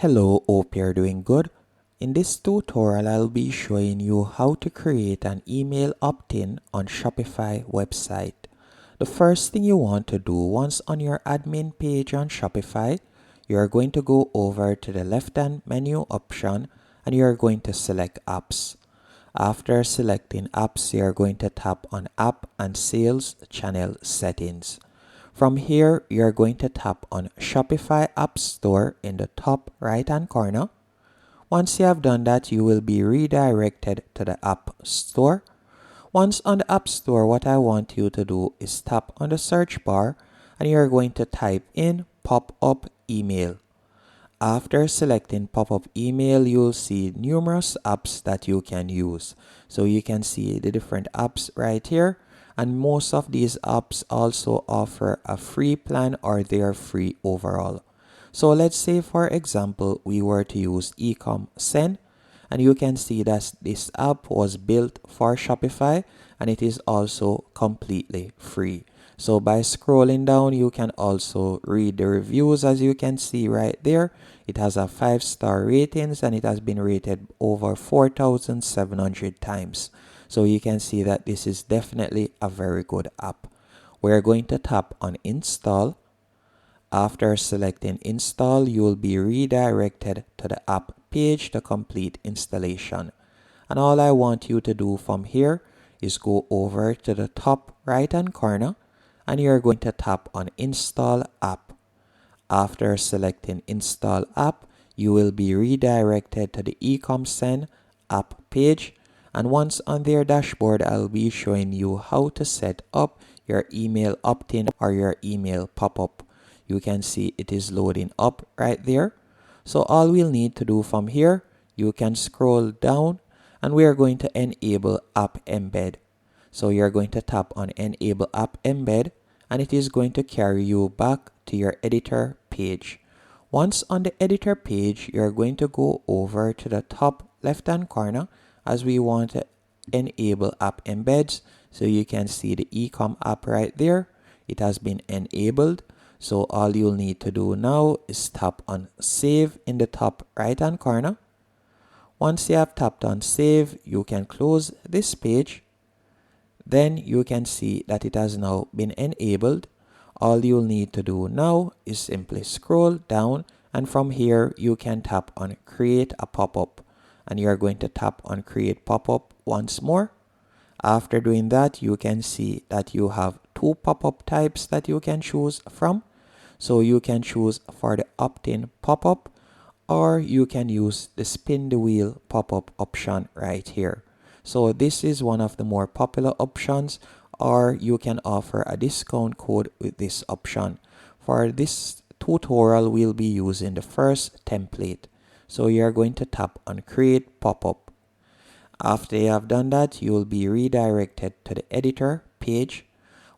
Hello, hope you're doing good. In this tutorial, I'll be showing you how to create an email opt-in on Shopify website. The first thing you want to do once on your admin page on Shopify, you're going to go over to the left-hand menu option and you're going to select apps. After selecting apps, you're going to tap on app and sales channel settings. From here, you're going to tap on Shopify App Store in the top right hand corner. Once you have done that, you will be redirected to the App Store. Once on the App Store, what I want you to do is tap on the search bar and you're going to type in pop-up email. After selecting pop-up email, you'll see numerous apps that you can use. So you can see the different apps right here. And most of these apps also offer a free plan or they're free overall. So let's say, for example, we were to use Ecom Send. And you can see that this app was built for Shopify and it is also completely free. So by scrolling down, you can also read the reviews. As you can see right there, it has a 5-star ratings and it has been rated over 4,700 times. So you can see that this is definitely a very good app. We're going to tap on install. After selecting install, you will be redirected to the app page to complete installation. And all I want you to do from here is go over to the top right hand corner and you're going to tap on install app. After selecting install app, you will be redirected to the Ecom Send app page. And once on their dashboard, I'll be showing you how to set up your email opt-in or your email pop-up. You can see it is loading up right there. So all we'll need to do from here, you can scroll down and we are going to enable app embed. So you're going to tap on enable app embed and it is going to carry you back to your editor page. Once on the editor page, you're going to go over to the top left hand corner as we want to enable app embeds. So you can see the Ecom app right there. It has been enabled. So all you'll need to do now is tap on save in the top right hand corner. Once you have tapped on save, you can close this page. Then you can see that it has now been enabled. All you'll need to do now is simply scroll down and from here you can tap on create a pop-up and you're going to tap on create pop-up once more. After doing that, you can see that you have two pop-up types that you can choose from. So you can choose for the opt-in pop-up or you can use the spin the wheel pop-up option right here. So this is one of the more popular options, or you can offer a discount code with this option. For this tutorial, we'll be using the first template. So you're going to tap on create pop-up. After you have done that, you will be redirected to the editor page.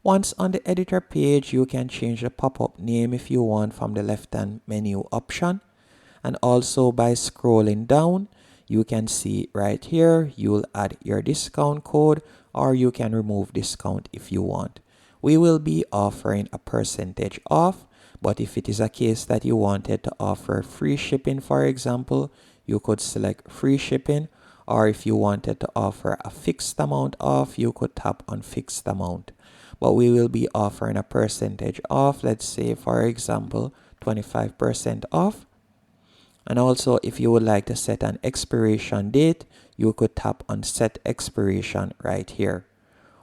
Once on the editor page, you can change the pop-up name if you want from the left-hand menu option. And also by scrolling down, you can see right here, you'll add your discount code or you can remove discount if you want. We will be offering a percentage off, but if it is a case that you wanted to offer free shipping, for example, you could select free shipping, or if you wanted to offer a fixed amount off, you could tap on fixed amount. But we will be offering a percentage off, let's say for example 25% off. And also if you would like to set an expiration date, you could tap on set expiration right here.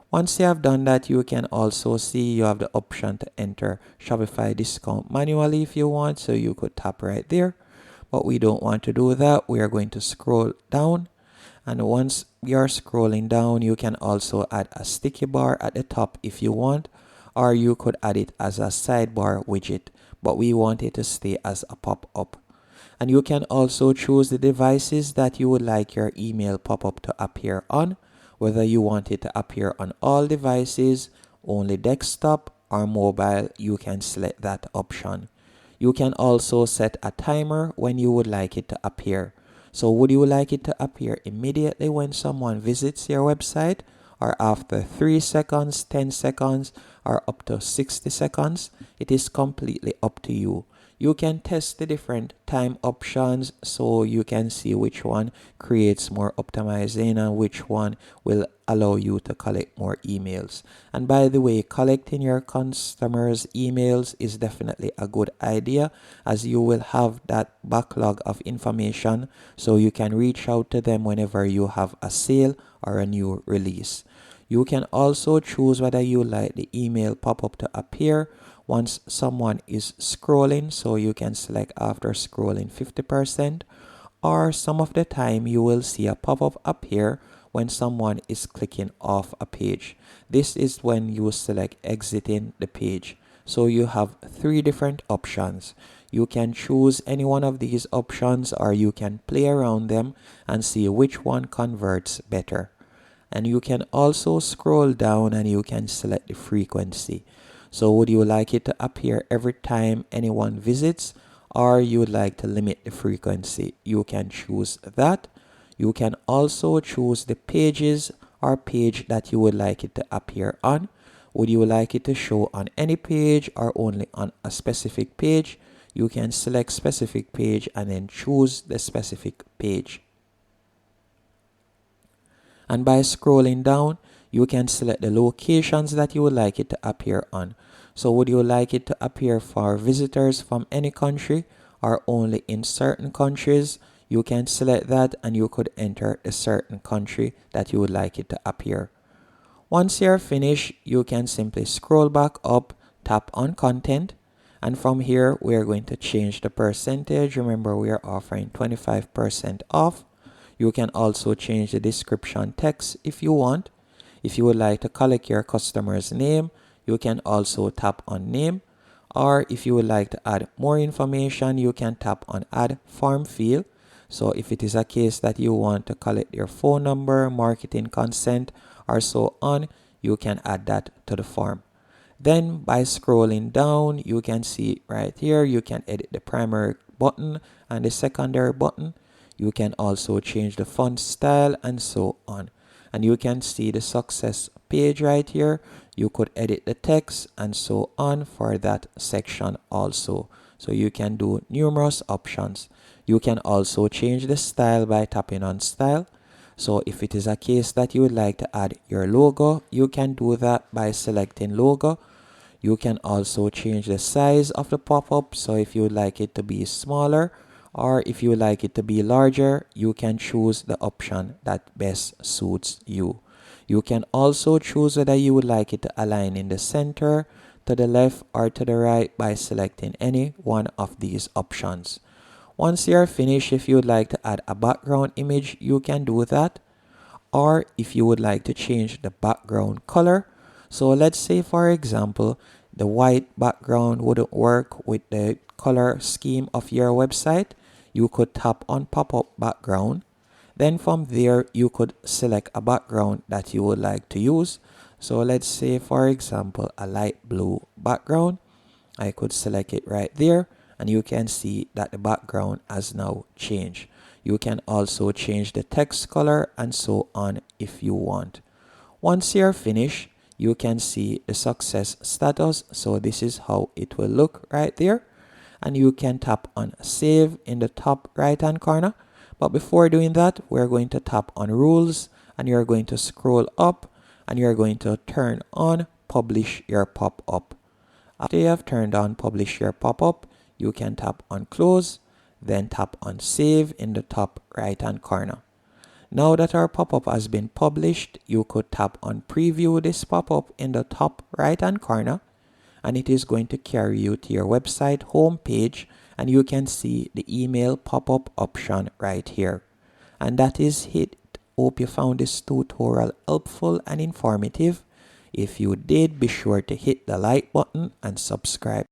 Once you have done that, you can also see you have the option to enter Shopify discount manually if you want, so you could tap right there. But we don't want to do that. We are going to scroll down, and once you're scrolling down, you can also add a sticky bar at the top if you want, or you could add it as a sidebar widget, but we want it to stay as a pop-up. And you can also choose the devices that you would like your email pop-up to appear on, whether you want it to appear on all devices, only desktop, or mobile. You can select that option. You can also set a timer when you would like it to appear. So would you like it to appear immediately when someone visits your website, or after 3 seconds, 10 seconds, or up to 60 seconds? It is completely up to you. You can test the different time options so you can see which one creates more optimizing and which one will allow you to collect more emails. And by the way, collecting your customers' emails is definitely a good idea, as you will have that backlog of information so you can reach out to them whenever you have a sale or a new release. You can also choose whether you like the email pop-up to appear once someone is scrolling, so you can select after scrolling 50%, or some of the time you will see a pop-up appear when someone is clicking off a page. This is when you select exiting the page. So you have three different options. You can choose any one of these options, or you can play around them and see which one converts better. And you can also scroll down and you can select the frequency. So would you like it to appear every time anyone visits, or you would like to limit the frequency? You can choose that. You can also choose the pages or page that you would like it to appear on. Would you like it to show on any page or only on a specific page? You can select specific page and then choose the specific page. And by scrolling down, you can select the locations that you would like it to appear on. So would you like it to appear for visitors from any country or only in certain countries? You can select that and you could enter a certain country that you would like it to appear. Once you're finished, you can simply scroll back up, tap on content, and from here we are going to change the percentage. Remember, we are offering 25% off. You can also change the description text if you want. If you would like to collect your customer's name, you can also tap on name. Or if you would like to add more information, you can tap on add form field. So if it is a case that you want to collect your phone number, marketing consent, or so on, you can add that to the form. Then by scrolling down, you can see right here, you can edit the primary button and the secondary button. You can also change the font style and so on. And you can see the success page right here. You could edit the text and so on for that section also. So you can do numerous options. You can also change the style by tapping on style. So if it is a case that you would like to add your logo, you can do that by selecting logo. You can also change the size of the pop-up. So if you would like it to be smaller, or if you like it to be larger, you can choose the option that best suits you. You can also choose whether you would like it to align in the center, to the left, or to the right by selecting any one of these options. Once you're finished, if you would like to add a background image, you can do that. Or if you would like to change the background color. So let's say, for example, the white background wouldn't work with the color scheme of your website. You could tap on pop-up background. Then from there, you could select a background that you would like to use. So let's say, for example, a light blue background. I could select it right there, and you can see that the background has now changed. You can also change the text color and so on if you want. Once you're finished, you can see the success status. So this is how it will look right there. And you can tap on save in the top right hand corner. But before doing that, we're going to tap on rules, and you're going to scroll up and you're going to turn on publish your pop-up. After you have turned on publish your pop-up, you can tap on close, then tap on save in the top right hand corner. Now that our pop-up has been published, you could tap on preview this pop-up in the top right hand corner, and it is going to carry you to your website home page, and you can see the email pop-up option right here. And that is it. Hope you found this tutorial helpful and informative. If you did, be sure to hit the like button and subscribe.